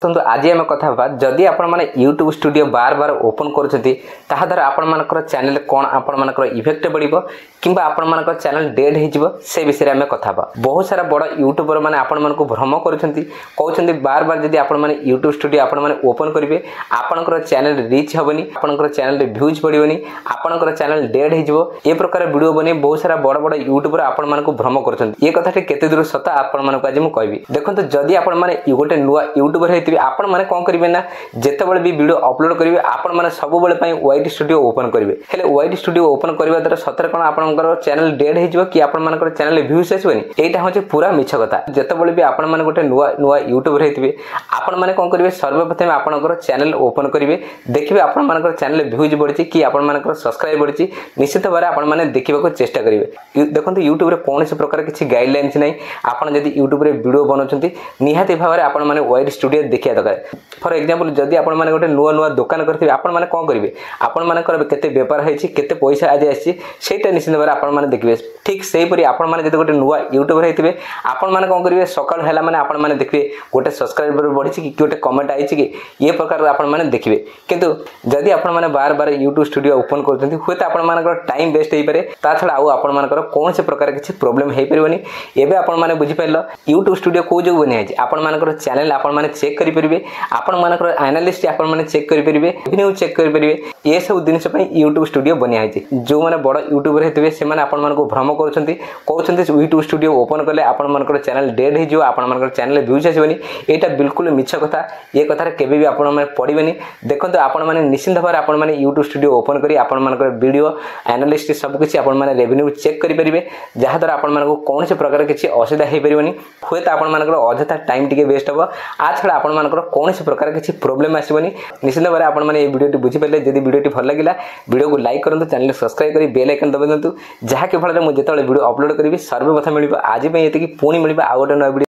तो आज आम कथा जदि आपण मैंने यूट्यूब स्टूडियो बार बार ओपन करा आपण चैनल कौन आपण इफेक्ट बढ़ो कि आपण चैनल डेड हो से विषय में कथा बहुत सारा बड़ यूट्यूबर मैंने आपण भ्रम कहते बार बार जब आपण मैंने यूट्यूब स्टूडियो आपण मैंने ओपन करेंगे आपंकर चैनल रीच हेनी आपंकर चैनल भ्यूज बढ़ोनी आपंकर चैनल डेड हो प्रकार वीडियो बनी बहुत सारा बड़ बड़ यूट्यूबर आपण भ्रम कर कथा केते दूर सत आपण आज मुझे कहबी देखो जदि आपण मैंने गोटे नुआ यूट्यूबर होती आपण मैंने कौन करेंगे ना जितेबाला भी वीडियो अपलोड करेंगे आपण मैंने सब वाइट स्टूडियो ओपन करेंगे हेले वाइट स्टूडियो ओपन करने द्वारा सतरे कौन आपंकर चैनल डेड हो कि आपण चैनल भ्यूज आसबनी यहाँ हूँ पूरा मिछ कथा जितेबाला भी आपण मैंने गोटे नुआ नुआ यूट्यूबर होते आपण मैंने कौन करेंगे सर्वप्रथम आपंकर चैनल ओपन करेंगे देखिए आपण चैनल भ्यूज बढ़ी कि आपण सब्सक्राइब बढ़ी निश्चित भाव आपण मैंने देखा चेष्टा करेंगे देखो यूट्यूब कौन प्रकार किसी गाइडलाइंस नहीं आपड़ जब यूट्यूब वीडियो बनाऊँ निहाती भाव में आपण मैंने वाइट स्टूडियो देखा दरकार फॉर एग्जांपल जदि आपण मैंने गोटे नुआ नुआ दुकान करते आपण मैंने कौन करेंगे आपण मानकर केते व्यापार होती केते पैसा आज आसा निश्चित भाव आपण मैंने देखिए ठीक से हीपरी आपण मैंने जब गोटे नुआ यूट्यूबर होते आपण मैंने कौन करेंगे सकाल है मैंने आपण मैंने देखिए गोटे सब्सक्राइबर बढ़ी कि गोटे कमेंट आई कि ये प्रकार आपण मैंने देखिए किंतु जदि आपण मैंने बार बार यूट्यूब स्टूडियो ओपन करते हुए तो आपण टाइम वेस्ट हो पारे ता छड़ा आपण कौन से प्रकार किसी प्रोब्लेम हो पारनी एवं आपण मैंने बुझीपार यूट्यूब स्टूडियो कौ जो बनाई आपण चैनल आपण मैंने चेक करेंगे आपण मानकर एनालिस्ट आपण मैंने चेक करेंगे रेवेन्यू चेक करेंगे ये सब जिनस यूट्यूब स्टूडियो बनाई जो मैंने बड़ यूट्यूबर होते से भ्रम कहते यूट्यूब स्टूडियो ओपन कले आपण चैनल डेड हो आपण चैनल भ्यूज आसबनी यहाँ बिल्कुल मिछ कथा ये कथार केबे भी आपण मैंने पड़ेनि देखो आपण मैंने निश्चिंत भाव आपण मैंने यूट्यूब स्टूडियो ओपन करी आपण वीडियो एनालिस्ट सबकिछि आपण मैंने रेवेन्यू चेक करेंगे जहाँद्वारा आपण कौन से प्रकार किसी असुविधा हो पारनी हुए तो आपण अଯଥା टाइम टिके वेस्ट हम आ छड़ा आपण कौन से प्रकार किसी प्रोब्लेम आसबनी निश्चित भाव में आपण मैंने वीडियो बुझीपारे जब वीडियो भल लगे वीडियो को लाइक करूँ चैनल सब्सक्राइब कर बेल आइकन दबाई दिंतु जहाँकि फल मुझे वीडियो अपलोड करी सर्वप्रथम मिल आज ये पुणी मिल आउ गोटे नया वीडियो।